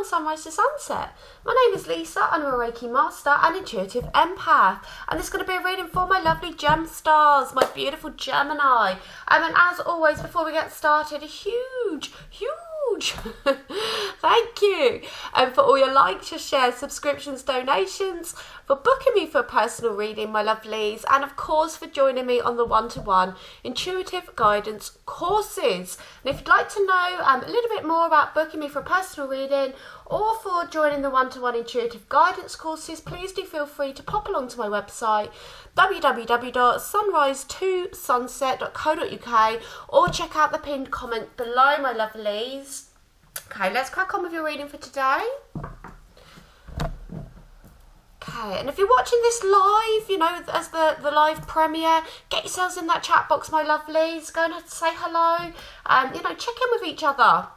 sunrise to sunset. My name is Lisa, and I'm a Reiki master and intuitive empath. And this is going to be a reading for my lovely GEMSTARS, my beautiful Gemini. And as always, before we get started, a huge thank you for all your likes, your shares, subscriptions, donations, for booking me for a personal reading, my lovelies, and of course for joining me on the one-to-one intuitive guidance courses. And if you'd like to know a little bit more about booking me for a personal reading or for joining the one-to-one intuitive guidance courses, please do feel free to pop along to my website www.sunrise2sunset.co.uk or check out the pinned comment below, my lovelies. Okay, let's crack on with your reading for today. Okay, and if you're watching this live, you know, as the live premiere, get yourselves in that chat box, my lovelies. Go and say hello. You know, check in with each other.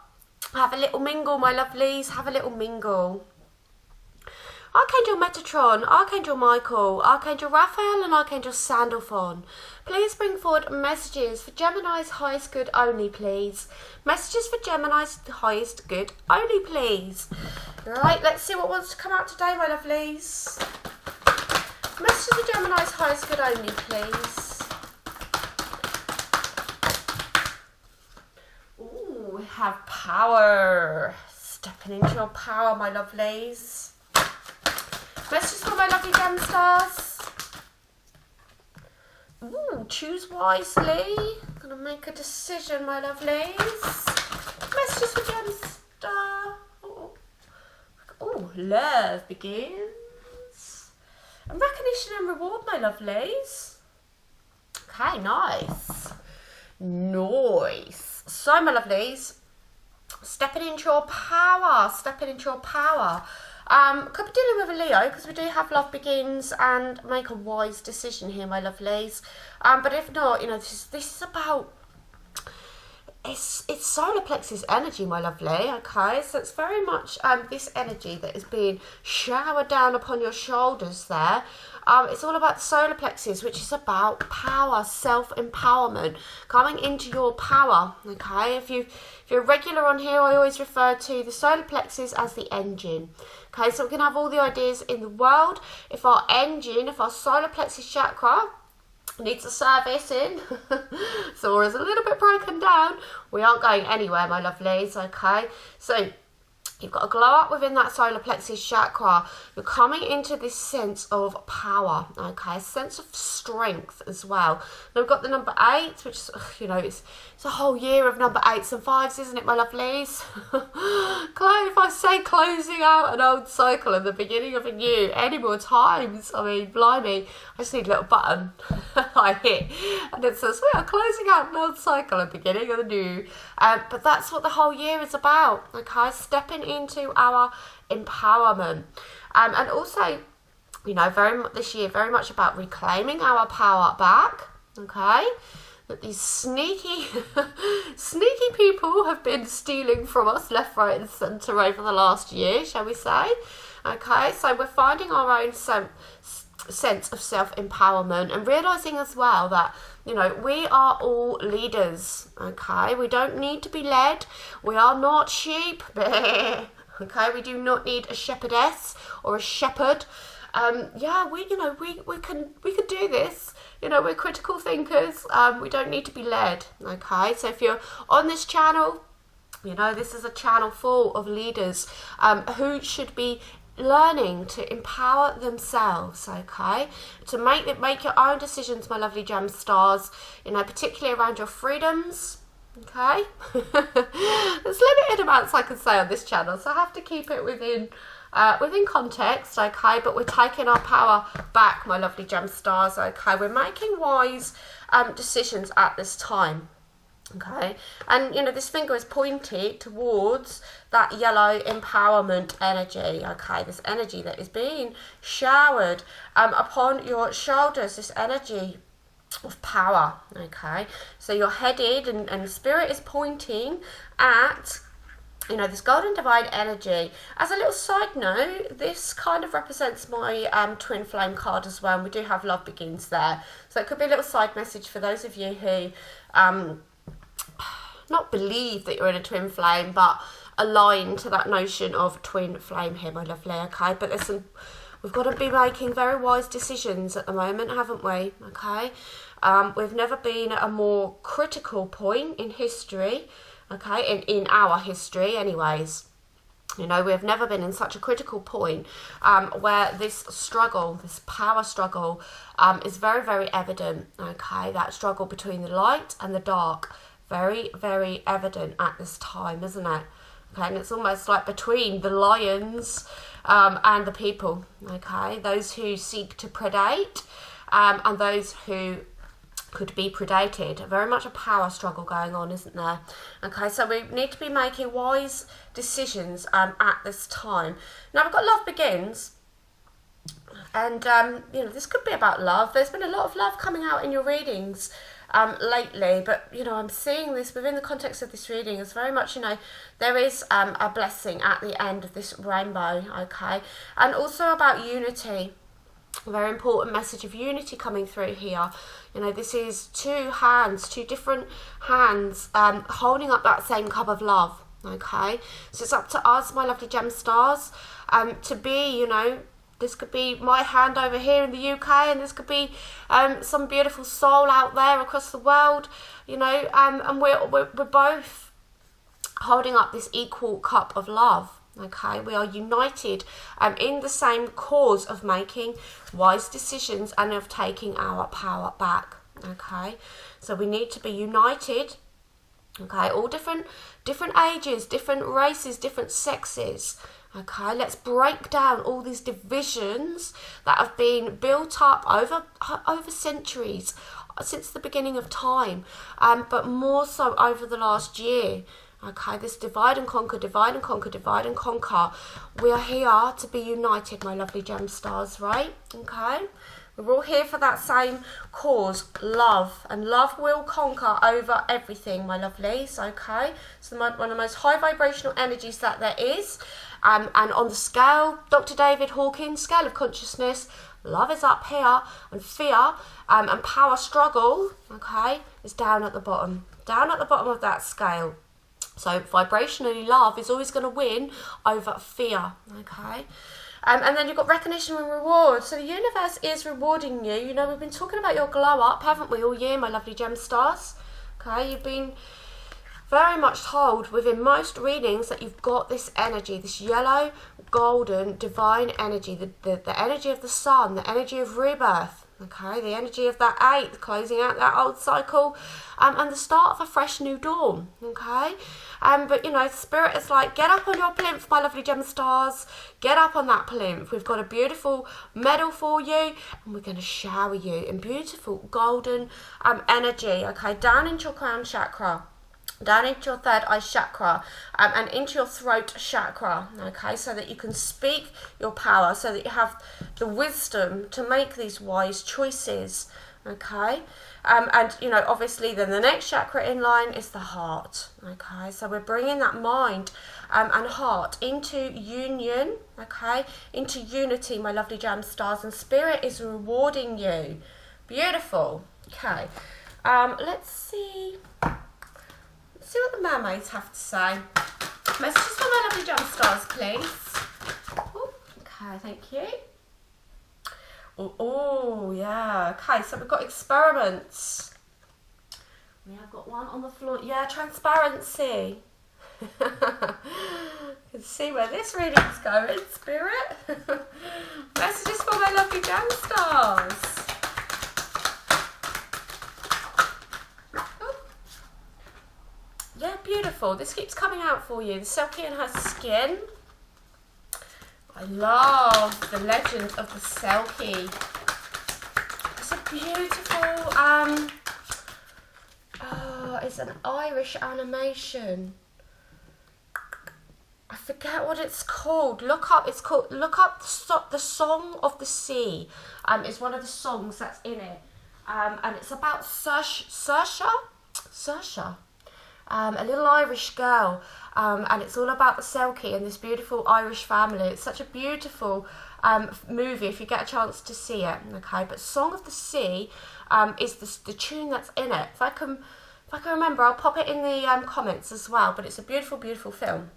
Have a little mingle, my lovelies. Have a little mingle. Archangel Metatron, Archangel Michael, Archangel Raphael and Archangel Sandalphon, please bring forward messages for Gemini's highest good only, please. Messages for Gemini's highest good only, please. Right, let's see what wants to come out today, my lovelies. Messages for Gemini's highest good only, please. Ooh, we have power. Stepping into your power, my lovelies. Messages for my lovely GEMSTARS. Ooh, choose wisely. Gonna make a decision, my lovelies. Messages for GEMSTAR. Oh, love begins. And recognition and reward, my lovelies. Okay, nice. Nice. So, my lovelies, stepping into your power. Stepping into your power. Could be dealing with a Leo because we do have love begins and make a wise decision here, my lovelies. But if not, you know, this is about it's solar plexus energy, my lovely. Okay, so it's very much this energy that is being showered down upon your shoulders there. It's all about the solar plexus, which is about power, self-empowerment, coming into your power. Okay, if you're regular on here, I always refer to the solar plexus as the engine. Okay, so we can have all the ideas in the world. If our engine, if our solar plexus chakra needs a servicing, so or is a little bit broken down, we aren't going anywhere, my lovelies. Okay, so you've got to glow up within that solar plexus chakra. You're coming into this sense of power, okay, a sense of strength as well. Now we've got the number 8, which is, you know, it's a whole year of number 8s and 5s, isn't it, my lovelies? If I say closing out an old cycle and the beginning of a new any more times, I mean, blimey, I just need a little button I hit and it says, we are closing out an old cycle and beginning of a new. But that's what the whole year is about, okay, stepping into our empowerment. And also, you know, this year very much about reclaiming our power back, okay, that these sneaky people have been stealing from us left, right and centre over the last year, shall we say. Okay, so we're finding our own sense of self-empowerment and realising as well that, you know, we are all leaders, okay? We don't need to be led. We are not sheep. Okay, we do not need a shepherdess or a shepherd. Yeah, we can do this. You know, we're critical thinkers. We don't need to be led. Okay, so if you're on this channel, you know, this is a channel full of leaders who should be learning to empower themselves, okay, to make your own decisions, my lovely GEMSTARS, you know, particularly around your freedoms, okay. There's limited amounts I can say on this channel, so I have to keep it within context, okay, but we're taking our power back, my lovely GEMSTARS, okay, we're making wise decisions at this time. Okay, and you know, this finger is pointed towards that yellow empowerment energy, okay, this energy that is being showered upon your shoulders, this energy of power, okay, so you're headed and spirit is pointing at, you know, this golden divine energy. As a little side note, this kind of represents my twin flame card as well, and we do have love begins there, so it could be a little side message for those of you who not believe that you're in a twin flame, but aligned to that notion of twin flame here, my lovely, okay? But listen, we've got to be making very wise decisions at the moment, haven't we? Okay. We've never been at a more critical point in history, okay, in our history anyways. You know, we've never been in such a critical point where this struggle, this power struggle, is very, very evident, okay? That struggle between the light and the dark, very, very evident at this time, isn't it? Okay, and it's almost like between the lions and the people, okay? Those who seek to predate and those who could be predated. Very much a power struggle going on, isn't there? Okay, so we need to be making wise decisions at this time. Now, we've got Love Begins. And, you know, this could be about love. There's been a lot of love coming out in your readings lately, but you know, I'm seeing this within the context of this reading as very much, you know, there is a blessing at the end of this rainbow, okay? And also about unity. A very important message of unity coming through here. You know, this is two hands, two different hands holding up that same cup of love, okay? So it's up to us, my lovely Gemstars, to be, you know, this could be my hand over here in the UK, and this could be some beautiful soul out there across the world, you know, and we're both holding up this equal cup of love, okay? We are united in the same cause of making wise decisions and of taking our power back, okay? So we need to be united, okay? All different ages, different races, different sexes. Okay, let's break down all these divisions that have been built up over centuries, since the beginning of time, but more so over the last year. Okay, this divide and conquer, divide and conquer, divide and conquer. We are here to be united, my lovely Gemstars, right? Okay, we're all here for that same cause, love, and love will conquer over everything, my lovelies. Okay, so one of the most high vibrational energies that there is. And on the scale, Dr. David Hawkins, scale of consciousness, love is up here, and fear and power struggle, okay, is down at the bottom of that scale. So vibrationally, love is always going to win over fear, okay? And then you've got recognition and reward. So the universe is rewarding you. You know, we've been talking about your glow up, haven't we, all year, my lovely Gemstars? Okay, you've been very much told within most readings that you've got this energy, this yellow, golden, divine energy, the energy of the sun, the energy of rebirth, okay, the energy of that eighth, closing out that old cycle, and the start of a fresh new dawn, okay? But, you know, Spirit is like, get up on your plinth, my lovely Gemstars, get up on that plinth. We've got a beautiful medal for you, and we're going to shower you in beautiful golden energy, okay, down into your crown chakra, down into your third eye chakra, and into your throat chakra, okay, so that you can speak your power, so that you have the wisdom to make these wise choices, okay? And, you know, obviously then the next chakra in line is the heart, okay? So we're bringing that mind and heart into union, okay? Into unity, my lovely Gemstars, and Spirit is rewarding you. Beautiful. Okay. Let's see what the mermaids have to say. Messages for my lovely Gemstars, please. Ooh, okay, thank you. Oh, yeah. Okay, so we've got experiments. We have got one on the floor. Yeah, transparency. Can see where this reading's going, Spirit. Messages for my lovely Gemstars. Yeah, beautiful. This keeps coming out for you. The Selkie and her skin. I love the legend of the Selkie. It's a beautiful, it's an Irish animation. I forget what it's called. Look up the Song of the Sea. It's one of the songs that's in it. And it's about Saoirse, a little Irish girl, and it's all about the Selkie and this beautiful Irish family. It's such a beautiful movie if you get a chance to see it, okay? But Song of the Sea is the tune that's in it. If I can remember, I'll pop it in the comments as well. But it's a beautiful, beautiful film.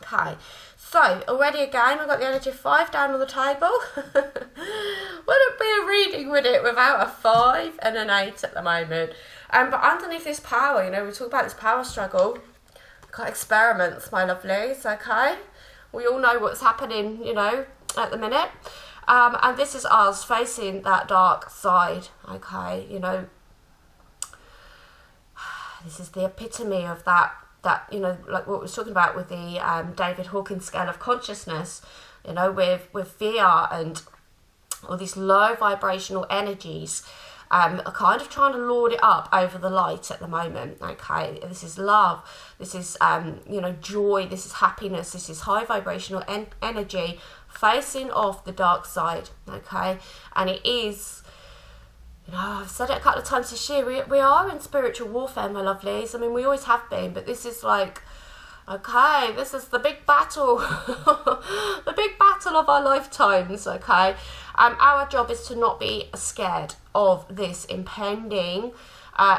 Okay, so already again, we've got the energy of 5 down on the table. Wouldn't be a reading, would it, without a 5 and an 8 at the moment. But underneath this power, you know, we talk about this power struggle. We've got experiments, my lovelies, okay? We all know what's happening, you know, at the minute. And this is us facing that dark side, okay? You know, this is the epitome of that, you know, like what we were talking about with the David Hawkins scale of consciousness, you know, with fear and all these low vibrational energies are kind of trying to lord it up over the light at the moment, okay? This is love, this is, you know, joy, this is happiness, this is high vibrational energy facing off the dark side, okay? And it is, you know, I've said it a couple of times this year, we are in spiritual warfare, my lovelies. I mean, we always have been, but this is like, okay, this is the big battle, the big battle of our lifetimes, okay? Our job is to not be scared of this impending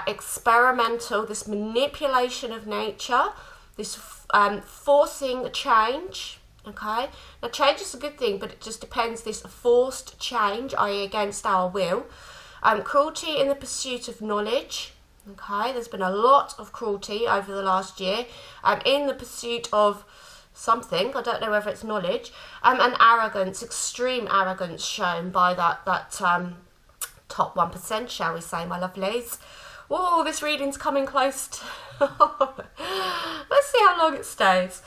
experimental, this manipulation of nature, this forcing change, okay? Now, change is a good thing, but it just depends, this forced change, i.e. against our will. Cruelty in the pursuit of knowledge, okay? There's been a lot of cruelty over the last year in the pursuit of something, I don't know whether it's knowledge, and arrogance, extreme arrogance shown by that top 1%, shall we say, my lovelies. Whoa, this reading's coming close to let's see how long it stays.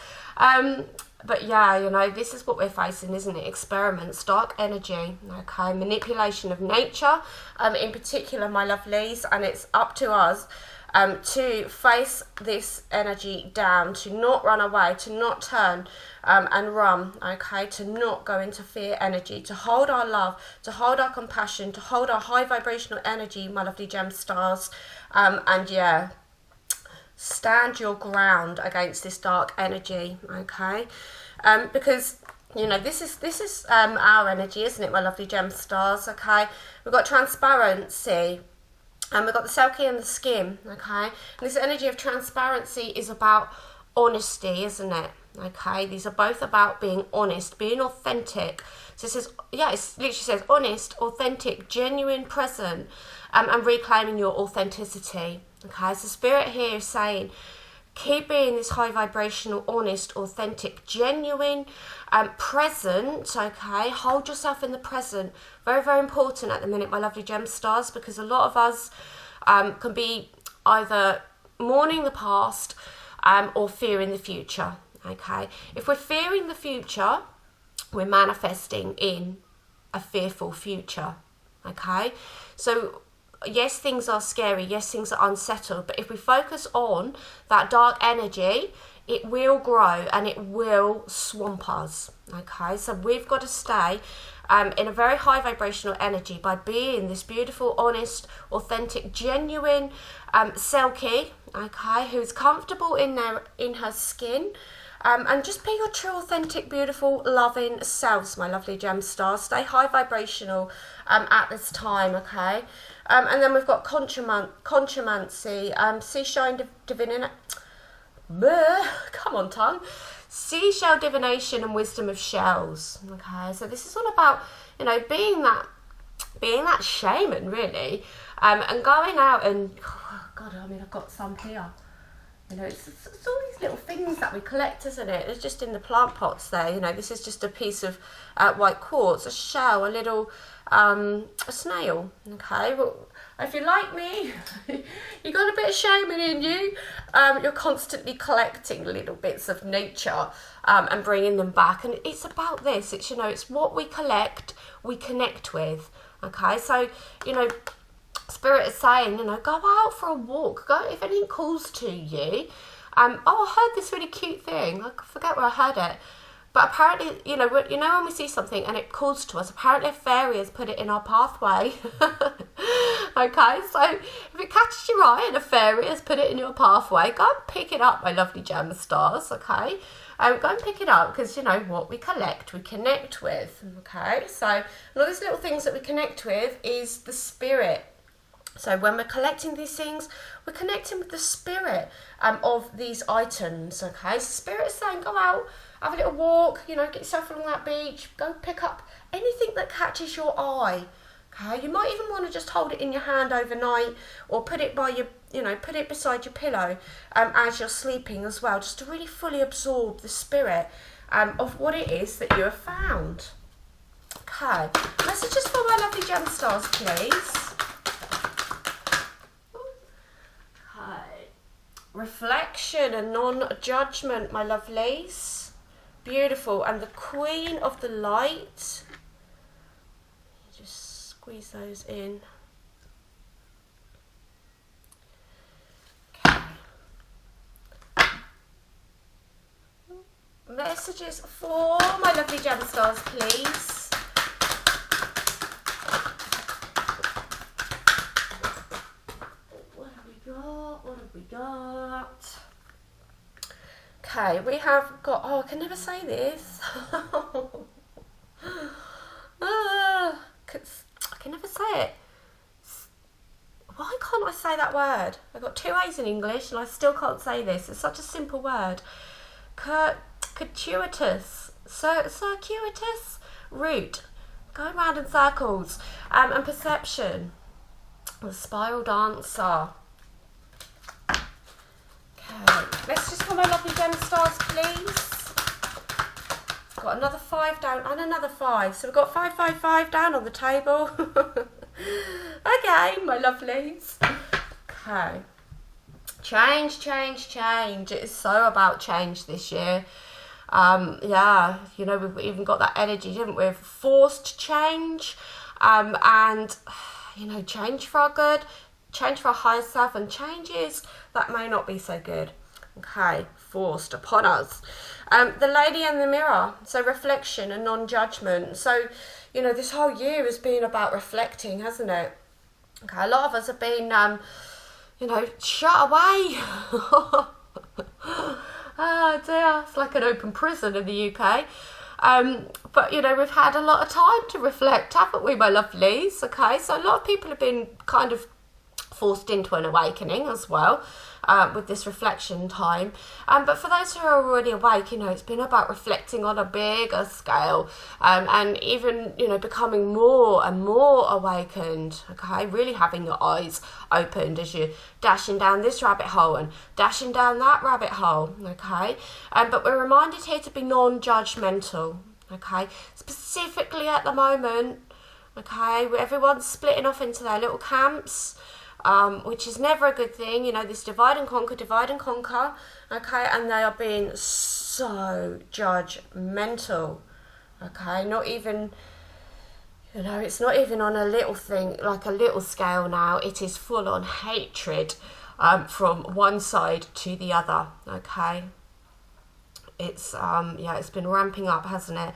But yeah, you know, this is what we're facing, isn't it? Experiments, dark energy, okay, manipulation of nature, in particular, my lovelies, and it's up to us to face this energy down, to not run away, to not turn and run, okay, to not go into fear energy, to hold our love, to hold our compassion, to hold our high vibrational energy, my lovely gem stars, and yeah, stand your ground against this dark energy, okay? Because, you know, this is our energy, isn't it, my lovely gem stars, okay? We've got transparency, and we've got the selkie and the skim, okay? And this energy of transparency is about honesty, isn't it? Okay, these are both about being honest, being authentic. So it says, yeah, it literally says honest, authentic, genuine, present, and reclaiming your authenticity. Okay, so Spirit here is saying, keep being this high vibrational, honest, authentic, genuine, present, okay? Hold yourself in the present. Very, very important at the minute, my lovely gem stars, because a lot of us can be either mourning the past or fearing the future, okay? If we're fearing the future, we're manifesting in a fearful future, okay? So yes, things are scary, yes, things are unsettled, but if we focus on that dark energy, it will grow and it will swamp us, okay? So we've got to stay in a very high vibrational energy by being this beautiful, honest, authentic, genuine selkie, okay, who's comfortable in her skin, and just be your true, authentic, beautiful, loving selves, my lovely gem stars. Stay high vibrational at this time, okay? And then we've got conchomancy, seashine divination. Come on, tongue. Seashell divination and wisdom of shells. Okay, so this is all about, you know, being that shaman, really, and going out and oh God, I mean, I've got some here. You know, it's all these little things that we collect, isn't it? It's just in the plant pots there. You know, this is just a piece of white quartz, a shell, a little a snail. Okay, well, if you're like me, you got a bit of shaman in you. You're constantly collecting little bits of nature and bringing them back, and it's about this. It's, you know, it's what we collect, we connect with. Okay, so, you know, Spirit is saying, you know, go out for a walk. Go if anything calls to you. Oh, I heard this really cute thing. I forget where I heard it. But apparently, you know when we see something and it calls to us, apparently a fairy has put it in our pathway. Okay, so if it catches your eye and a fairy has put it in your pathway, go and pick it up, my lovely gem stars, okay? Go and pick it up, because, you know, what we collect, we connect with, okay? So, and all these little things that we connect with is the spirit So when we're collecting these things, we're connecting with the spirit of these items, okay? So spirit is saying, go out, have a little walk, you know, get yourself along that beach, go pick up anything that catches your eye, okay? You might even want to just hold it in your hand overnight, or put it by your, you know, put it beside your pillow as you're sleeping as well, just to really fully absorb the spirit of what it is that you have found. Okay, messages for my lovely Gemstars, please. Okay, reflection and non-judgment, my lovelies. Beautiful. And the Queen of the Light. Just squeeze those in. Okay. Messages for my lovely Gemstars, please. What have we got? Okay, we have got, oh, I can never say this. I can never say it. Why can't I say that word? I've got 2 A's in English and I still can't say this. It's such a simple word. Circuitous route, going round in circles, and perception. The spiral dancer. Okay, let's just for my lovely Gemstars, please. Got another 5 down and another 5. So we've got 5, 5, 5 down on the table. Okay, my lovelies. Okay. Change, change, change. It is so about change this year. Yeah, you know, we've even got that energy, didn't we? Forced change, and, you know, change for our good, change for our higher self, and changes that may not be so good. Okay, forced upon us. The Lady in the Mirror, so reflection and non-judgment. So, you know, this whole year has been about reflecting, hasn't it? Okay, a lot of us have been, you know, shut away. Oh dear, it's like an open prison in the UK. But, you know, we've had a lot of time to reflect, haven't we, my lovelies? Okay, so a lot of people have been kind of forced into an awakening as well, with this reflection time. But for those who are already awake, you know, it's been about reflecting on a bigger scale, and even, you know, becoming more and more awakened, okay? Really having your eyes opened as you're dashing down this rabbit hole and dashing down that rabbit hole, okay? But we're reminded here to be non-judgmental, okay? Specifically at the moment, okay, where everyone's splitting off into their little camps, which is never a good thing, you know, this divide and conquer, okay, and they are being so judgmental, okay, not even, you know, it's not even on a little thing, like a little scale now, it is full on hatred, from one side to the other, okay. It's, yeah, it's been ramping up, hasn't it?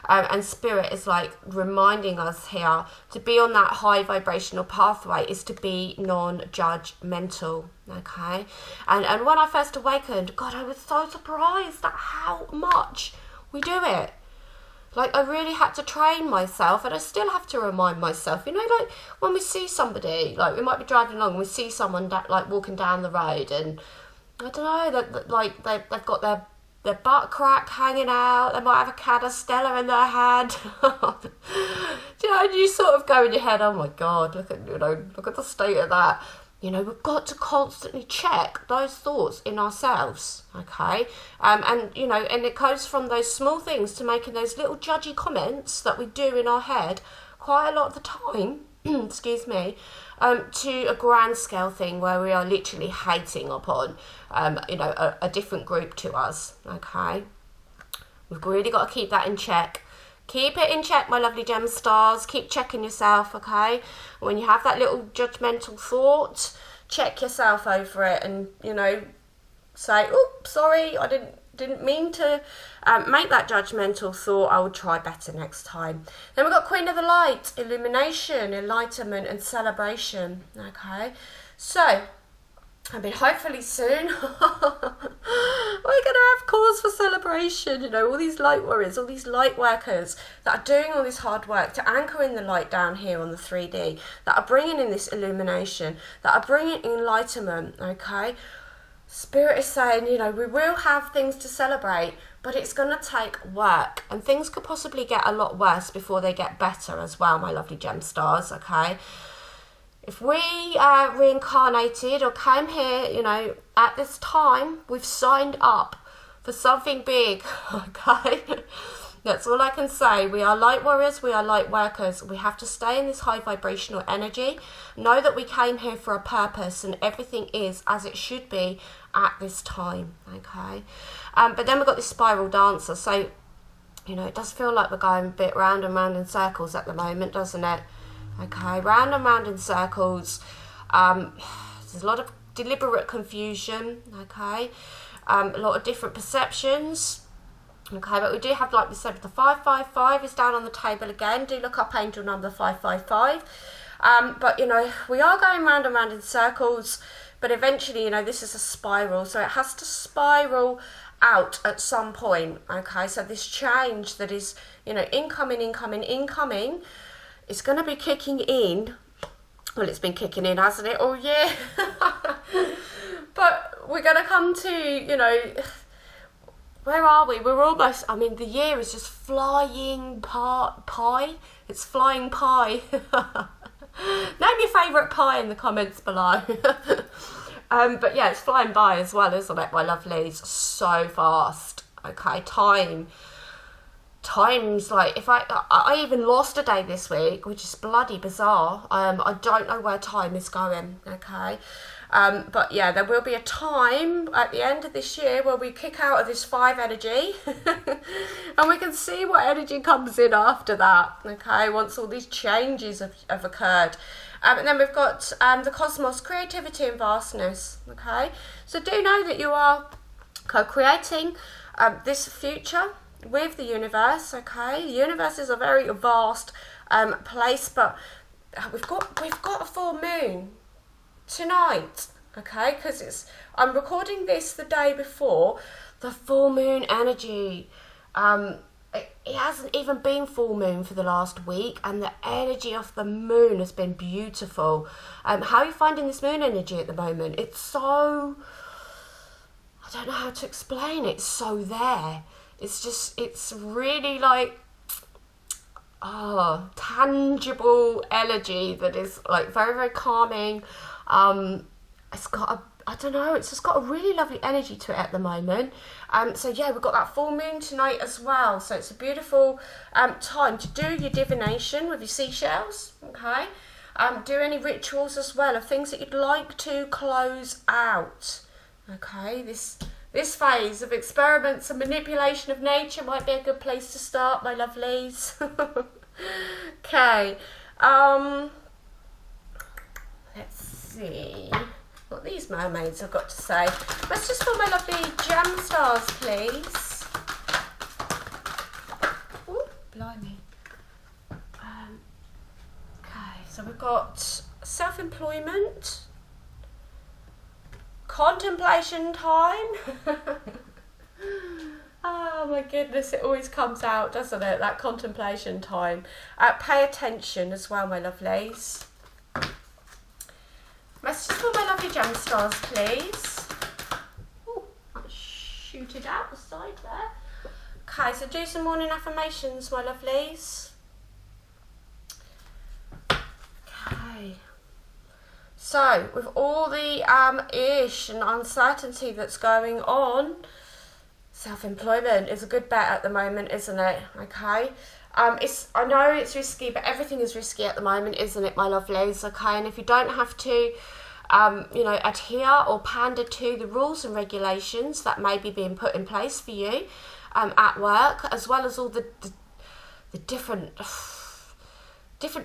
And Spirit is like reminding us here to be on that high vibrational pathway is to be non-judgmental, okay? And when I first awakened, God, I was so surprised at how much we do it. Like, I really had to train myself, and I still have to remind myself, you know, like when we see somebody, like we might be driving along and we see someone like walking down the road, and I don't know, that like they've got their butt crack hanging out, they might have a can of Stella in their hand. You know, and you sort of go in your head, oh my God, look at the state of that. You know, we've got to constantly check those thoughts in ourselves, okay? And, you know, and it goes from those small things to making those little judgy comments that we do in our head quite a lot of the time, excuse me, to a grand scale thing where we are literally hating upon, you know, a different group to us, okay? We've really got to keep that in check. Keep it in check, my lovely Gemstars. Keep checking yourself, okay? When you have that little judgmental thought, check yourself over it and, you know, say, oops, sorry, I didn't mean to make that judgmental thought. I will try better next time. Then we've got Queen of the Light, illumination, enlightenment and celebration, okay? So, I mean, hopefully soon we're going to have cause for celebration. You know, all these light warriors, all these light workers that are doing all this hard work to anchor in the light down here on the 3D, that are bringing in this illumination, that are bringing enlightenment, okay? Spirit is saying, you know, we will have things to celebrate, but it's going to take work, and things could possibly get a lot worse before they get better as well, my lovely gem stars, okay? If we reincarnated or came here, you know, at this time, we've signed up for something big, okay? That's all I can say. We are light warriors, we are light workers. We have to stay in this high vibrational energy. Know that we came here for a purpose, and everything is as it should be at this time, okay? But then we've got this spiral dancer. So, you know, it does feel like we're going a bit round and round in circles at the moment, doesn't it? Okay, round and round in circles. There's a lot of deliberate confusion, okay? A lot of different perceptions. Okay, but we do have, like we said, the 555 is down on the table again. Do look up angel number 555. But, you know, we are going round and round in circles, but eventually, you know, this is a spiral, so it has to spiral out at some point, okay? So this change that is, you know, incoming, it's going to be kicking in. Well, it's been kicking in, hasn't it, all year? But we're going to come to, you know, where are we? We're almost, I mean, the year is just flying pie. It's flying pie. Name your favourite pie in the comments below. But yeah, it's flying by as well, isn't it, my lovelies? So fast. Okay, time's like, if I even lost a day this week, which is bloody bizarre. I don't know where time is going, okay? But yeah, there will be a time at the end of this year where we kick out of this 5 energy and we can see what energy comes in after that, okay, once all these changes have occurred. And then we've got the cosmos, creativity and vastness, okay? So do know that you are co-creating this future with the universe, okay? The universe is a very vast place, but we've got a full moon tonight, okay? Because I'm recording this the day before the full moon energy. It hasn't even been full moon for the last week, and the energy of the moon has been beautiful. How are you finding this moon energy at the moment? It's so, I don't know how to explain it. It's so there. It's just, it's really like, tangible energy that is like very, very calming. It's got I don't know, it's just got a really lovely energy to it at the moment. So yeah, we've got that full moon tonight as well. So it's a beautiful time to do your divination with your seashells, okay? Do any rituals as well of things that you'd like to close out, okay? This phase of experiments and manipulation of nature might be a good place to start, my lovelies. Okay, let's see what these mermaids have got to say. Let's just pull my lovely gem stars, please. Ooh, blimey. Okay, so we've got self-employment, contemplation time. Oh my goodness, it always comes out, doesn't it? That contemplation time. Pay attention as well, my lovelies. Let's just pull my lovely gem stars, please. Oh, I'll shoot it out the side there. Okay, so do some morning affirmations, my lovelies. Okay. So, with all the ish and uncertainty that's going on, self-employment is a good bet at the moment, isn't it? Okay. I know it's risky, but everything is risky at the moment, isn't it, my lovelies? Okay, and if you don't have to, you know, adhere or pander to the rules and regulations that may be being put in place for you at work, as well as all the different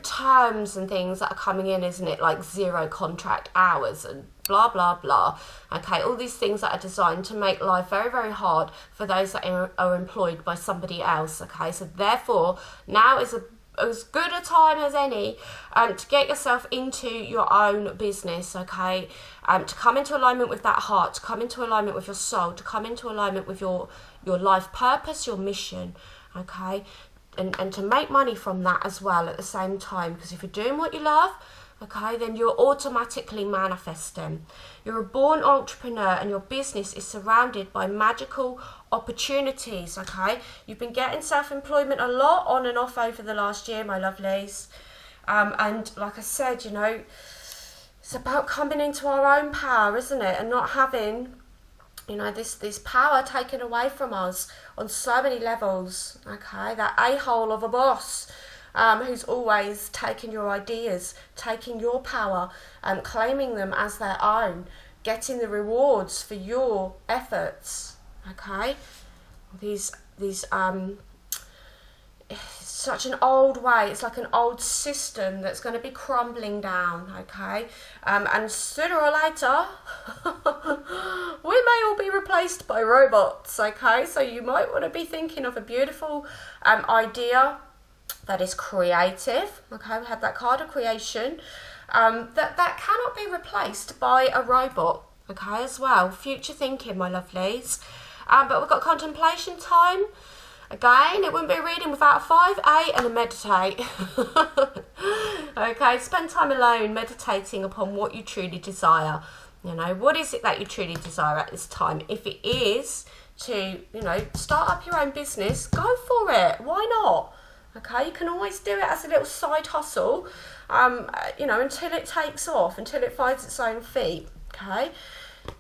terms and things that are coming in, isn't it? Like 0 contract hours and blah, blah, blah. Okay, all these things that are designed to make life very, very hard for those that are employed by somebody else. Okay, so therefore, now is as good a time as any to get yourself into your own business, okay? To come into alignment with that heart, to come into alignment with your soul, to come into alignment with your life purpose, your mission, okay? And to make money from that as well at the same time, because if you're doing what you love, okay, then you're automatically manifesting. You're a born entrepreneur and your business is surrounded by magical opportunities, okay? You've been getting self-employment a lot on and off over the last year, my lovelies. And like I said, you know, it's about coming into our own power, isn't it? And not having, you know, this power taken away from us on so many levels, okay? That a-hole of a boss who's always taking your ideas, taking your power, claiming them as their own, getting the rewards for your efforts, okay? These it's such an old way, it's like an old system that's going to be crumbling down, okay? And sooner or later, we may all be replaced by robots, okay? So you might want to be thinking of a beautiful idea that is creative, okay? We had that card of creation, that cannot be replaced by a robot, okay, as well. Future thinking, my lovelies. But we've got contemplation time. Again, it wouldn't be a reading without a 5, 8 and a meditate. Okay, spend time alone meditating upon what you truly desire. You know, what is it that you truly desire at this time? If it is to, you know, start up your own business, go for it. Why not? Okay, you can always do it as a little side hustle, you know, until it takes off, until it finds its own feet, okay?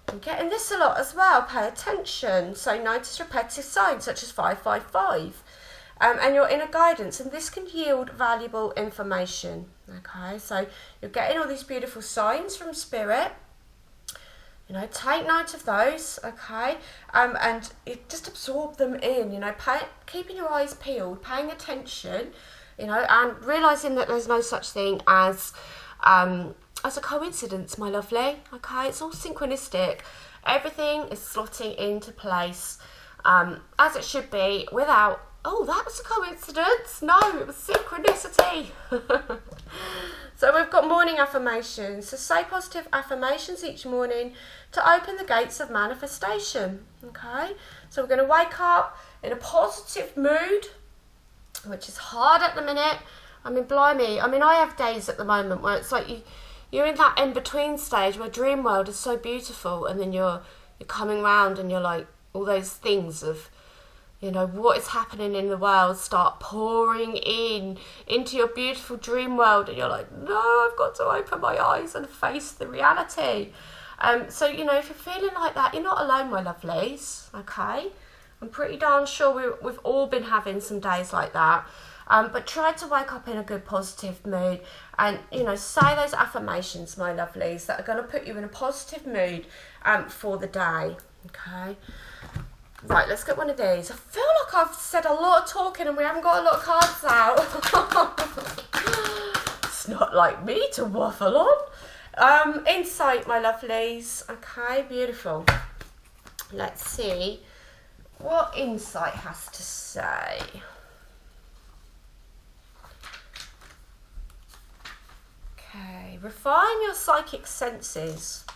I'm getting this a lot as well, pay attention. So notice repetitive signs such as 555 and your inner guidance, and this can yield valuable information, okay? So you're getting all these beautiful signs from spirit. You know, take note of those, okay, and just absorb them in, you know, keeping your eyes peeled, paying attention, you know, and realising that there's no such thing as a coincidence, my lovely, okay? It's all synchronistic. Everything is slotting into place as it should be without, oh, that was a coincidence. No, it was synchronicity. So we've got morning affirmations. So say positive affirmations each morning to open the gates of manifestation, okay? So we're going to wake up in a positive mood, which is hard at the minute. I mean, blimey. I mean, I have days at the moment where it's like you're in that in-between stage where dream world is so beautiful, and then you're coming round and you're like, all those things of, you know, what is happening in the world start pouring into your beautiful dream world, and you're like, no, I've got to open my eyes and face the reality. So, you know, if you're feeling like that, you're not alone, my lovelies, okay? I'm pretty darn sure we've all been having some days like that. But try to wake up in a good, positive mood and, you know, say those affirmations, my lovelies, that are going to put you in a positive mood for the day, okay? Right, let's get one of these. I feel like I've said a lot of talking and we haven't got a lot of cards out. It's not like me to waffle on. Insight, my lovelies. Okay, beautiful. Let's see what insight has to say. Okay, refine your psychic senses.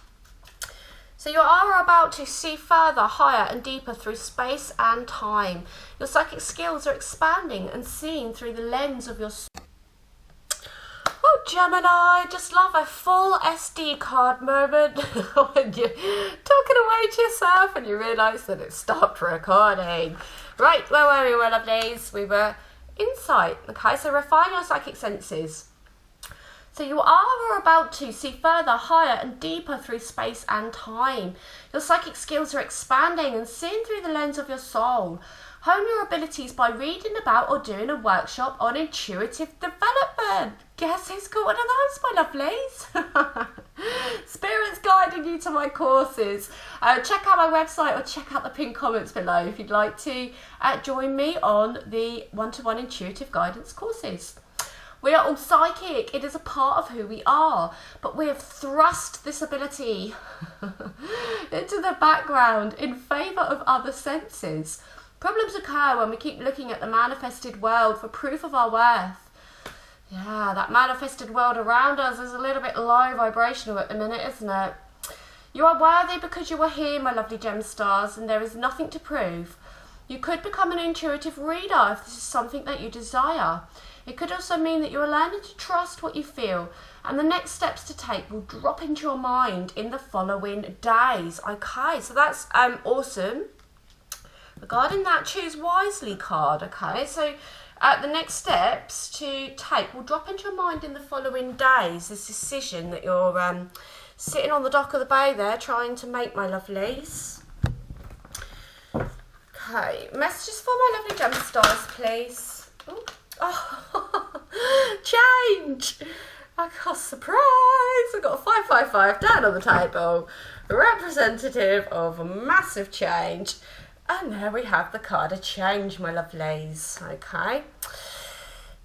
So you are about to see further, higher and deeper through space and time. Your psychic skills are expanding and seeing through the lens of your... Oh, Gemini, just love a full SD card moment when you're talking away to yourself and you realise that it stopped recording. Right, where were we, my lovelies? We were insight. Okay, so refine your psychic senses. So you are about to see further, higher and deeper through space and time. Your psychic skills are expanding and seeing through the lens of your soul. Hone your abilities by reading about or doing a workshop on intuitive development. Guess who's got one of those, my lovelies? Spirit's guiding you to my courses. Check out my website or check out the pinned comments below if you'd like to join me on the one-to-one intuitive guidance courses. We are all psychic. It is a part of who we are. But we have thrust this ability into the background in favour of other senses. Problems occur when we keep looking at the manifested world for proof of our worth. Yeah, that manifested world around us is a little bit low vibrational at the minute, isn't it? You are worthy because you are here, my lovely gem stars, and there is nothing to prove. You could become an intuitive reader if this is something that you desire. It could also mean that you are learning to trust what you feel, and the next steps to take will drop into your mind in the following days. Okay, so that's awesome. Regarding that choose wisely card, okay, so the next steps to take will drop into your mind in the following days. This decision that you're sitting on the dock of the bay there trying to make, my lovelies. Okay, messages for my lovely gem stars, please. Ooh. Oh, change! I got surprise! I got a 555 down on the table, representative of a massive change. And there we have the card of change, my lovelies. Okay.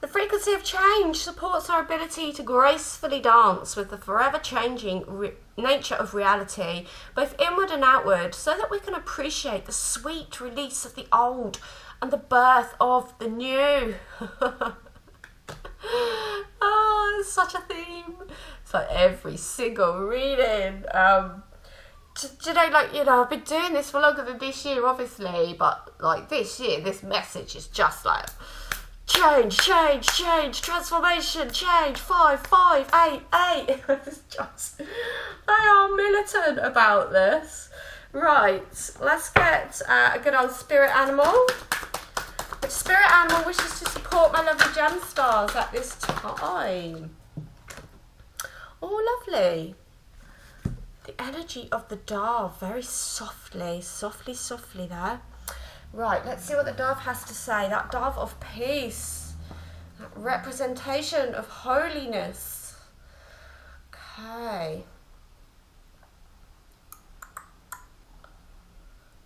The frequency of change supports our ability to gracefully dance with the forever changing nature of reality, both inward and outward, so that we can appreciate the sweet release of the old and the birth of the new. Oh, it's such a theme. It's like every single reading. Do you know, like, you know, I've been doing this for longer than this year, obviously, but like this year, this message is just like change, change, change, transformation, change, 5, 5, 8, 8. It's just, they are militant about this. Right, let's get a good old spirit animal. Which spirit animal wishes to support my lovely gem stars at this time? Oh, lovely. The energy of the dove, very softly, softly, softly there. Right, let's see what the dove has to say. That dove of peace, that representation of holiness. Okay.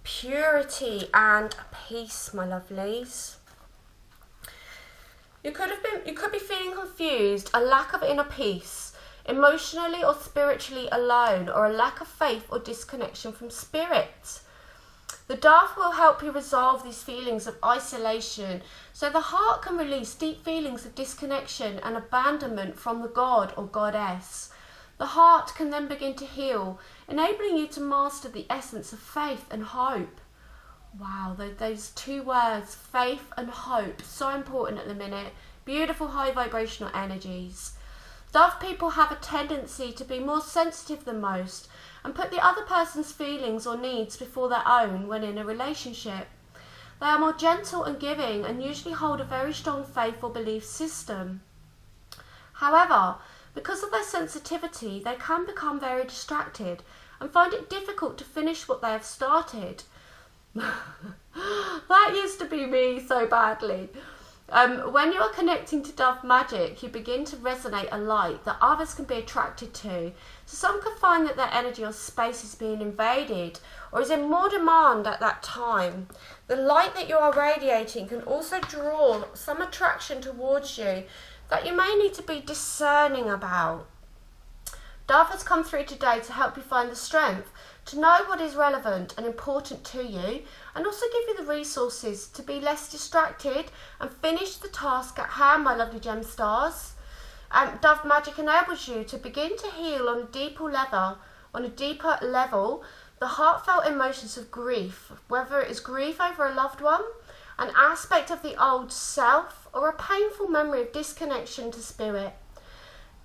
Purity and peace, my lovelies. You could be feeling confused, a lack of inner peace, emotionally or spiritually alone, or a lack of faith or disconnection from spirit. The dove will help you resolve these feelings of isolation, so the heart can release deep feelings of disconnection and abandonment from the god or goddess. The heart can then begin to heal, enabling you to master the essence of faith and hope. Wow, those two words, faith and hope, so important at the minute. Beautiful high vibrational energies. Dove people have a tendency to be more sensitive than most and put the other person's feelings or needs before their own when in a relationship. They are more gentle and giving and usually hold a very strong faith or belief system. However, because of their sensitivity, they can become very distracted and find it difficult to finish what they have started. That used to be me so badly. When you are connecting to dove magic, you begin to resonate a light that others can be attracted to. So some can find that their energy or space is being invaded or is in more demand at that time. The light that you are radiating can also draw some attraction towards you that you may need to be discerning about. Dove has come through today to help you find the strength to know what is relevant and important to you, and also give you the resources to be less distracted and finish the task at hand, my lovely gem stars. Dove magic enables you to begin to heal on a deeper level the heartfelt emotions of grief, whether it is grief over a loved one, an aspect of the old self, or a painful memory of disconnection to spirit.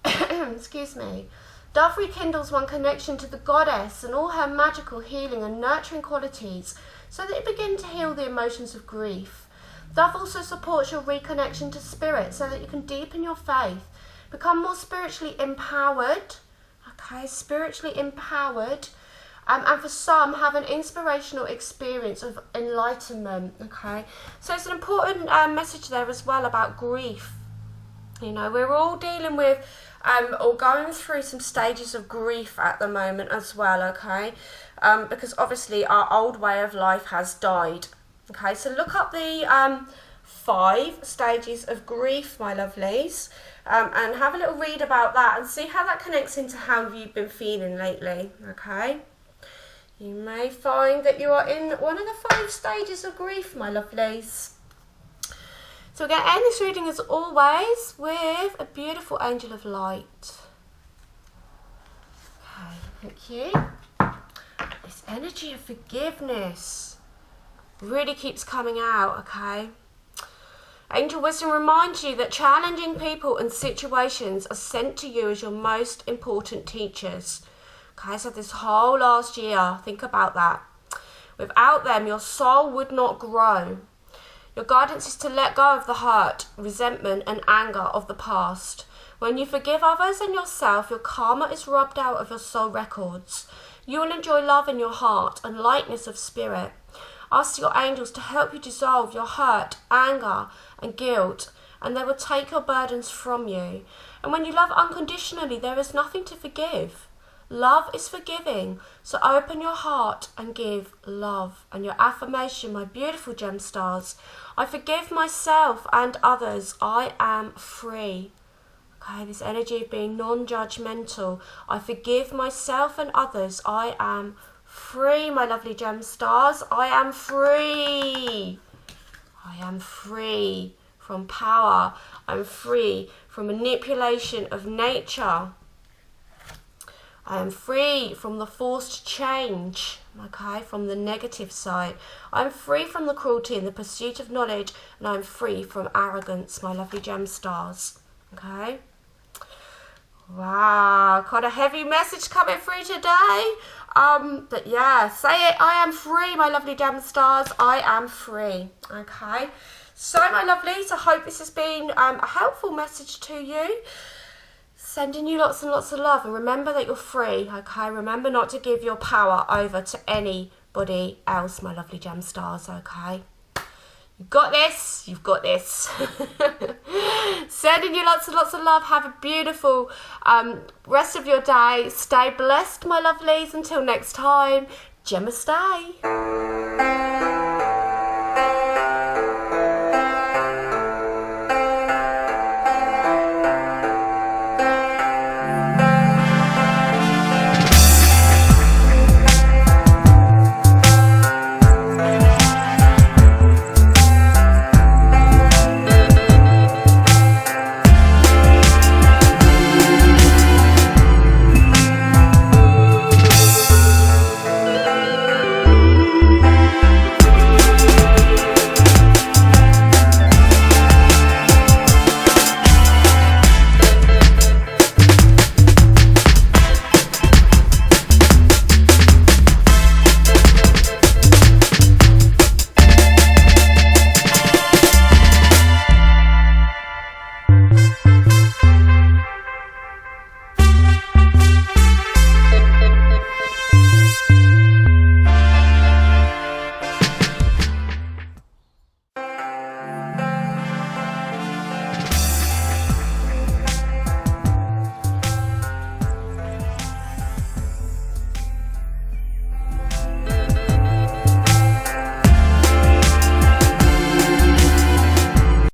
Excuse me. Dove rekindles one connection to the goddess and all her magical healing and nurturing qualities so that you begin to heal the emotions of grief. Dove also supports your reconnection to spirit so that you can deepen your faith, become more spiritually empowered, and for some have an inspirational experience of enlightenment, So it's an important message there as well about grief. You know, we're all dealing with or going through some stages of grief at the moment as well, because obviously our old way of life has died. So look up the 5 stages of grief, my lovelies, and have a little read about that and see how that connects into how you've been feeling lately, You may find that you are in one of the 5 stages of grief, my lovelies. So we're going to end this reading as always with a beautiful angel of light. Okay, thank you. This energy of forgiveness really keeps coming out, okay? Angel Wisdom reminds you that challenging people and situations are sent to you as your most important teachers. Okay, so this whole last year, think about that. Without them, your soul would not grow. Your guidance is to let go of the hurt, resentment and anger of the past. When you forgive others and yourself, your karma is rubbed out of your soul records. You will enjoy love in your heart and lightness of spirit. Ask your angels to help you dissolve your hurt, anger and guilt, and they will take your burdens from you. And when you love unconditionally, there is nothing to forgive. Love is forgiving, so open your heart and give love. And your affirmation, my beautiful gem stars: I forgive myself and others. I am free. Okay, this energy of being non-judgmental. I forgive myself and others. I am free, my lovely gem stars. I am free. I am free from power. I'm free from manipulation of nature. I am free from the forced change, okay, from the negative side. I'm free from the cruelty in the pursuit of knowledge, and I'm free from arrogance, my lovely gem stars, okay? Wow, quite a heavy message coming through today. But yeah, say it, I am free, my lovely gem stars. I am free, okay? So, my lovelies, I hope this has been a helpful message to you. Sending you lots and lots of love, and remember that you're free, okay? Remember not to give your power over to anybody else, my lovely gem stars, okay? You've got this, you've got this. Sending you lots and lots of love. Have a beautiful rest of your day. Stay blessed, my lovelies. Until next time, Gemma stay.